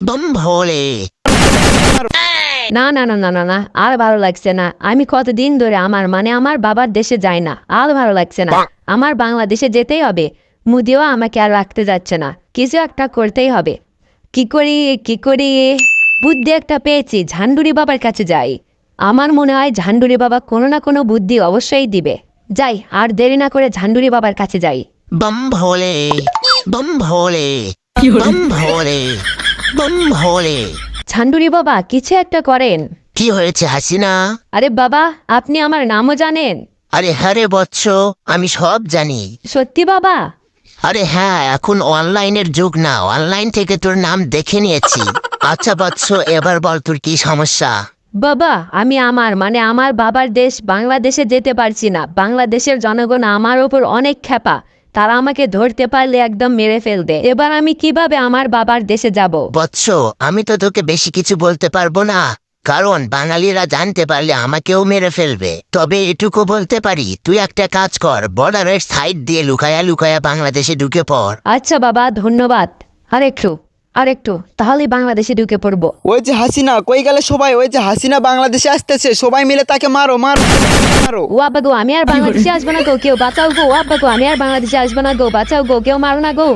बम भोले। না না না না না না আর ভালো লাগছে না। আমি কতদিন ধরে আমার বাবার দেশে যাই না, আর ভালো লাগছে না। আমার বাংলাদেশে যেতেই হবে। মুদিও আমাকে আর রাখতে যাচ্ছে না, কিছু একটা করতেই হবে। কি করি বুদ্ধি একটা পেয়েছি, ঝান্ডুরি বাবার কাছে যাই। আমার মনে হয় ঝান্ডুরি বাবা কোনো না কোনো বুদ্ধি অবশ্যই দিবে। যাই, আর দেরি না করে ঝান্ডুরি বাবার কাছে যাই। बम भोले, बम भोले, बम भोले, बम भोले। ঝান্ডুরি বাবা কিছু একটা করেন। কি হয়েছে হাসিনা? আরে বাবা, আপনি আমার নামও জানেন? আরে হ্যাঁ রে বৎস, আমি সব জানি। সত্যি বাবা? আরে হ্যাঁ, এখন অনলাইনের যুগ না, অনলাইন থেকে তোর নাম দেখে নিয়েছি। আচ্ছা বৎস, এবার বল তোর কি সমস্যা? বাবা, আমি আমার বাবার দেশ বাংলাদেশে যেতে পারছি না। বাংলাদেশের জনগণ আমার ওপর অনেক ক্ষেপা। তারা আমাকে ধরতে পারলে একদম মেরে ফেলবে। এবার আমি কিভাবে আমার বাবার দেশে যাব? বৎস, আমি তো তোকে বেশি কিছু বলতে পারবো না, কারণ বাঙালিরা জানতে পারলে আমাকেও মেরে ফেলবে। তবে এটুকু বলতে পারি, তুই একটা কাজ কর, বর্ডারের সাইড দিয়ে লুকায়া লুকায়া বাংলাদেশে ঢুকে পড়। আচ্ছা বাবা, ধন্যবাদ। আরেকটু তাহলে বাংলাদেশে ঢুকে পড়বো। ওই যে হাসিনা কই গেলে সবাই? ওই যে হাসিনা বাংলাদেশে আসতেছে, সবাই মিলে তাকে মারো মারো মারো। ও আব্বা গো, আমি আর বাংলাদেশে আসবো না গো, কেউ বাঁচাও গো। ও আব্বা গো, আমি আর বাংলাদেশে আসবো না গো, বাঁচাও গো, কেউ মারো না গো।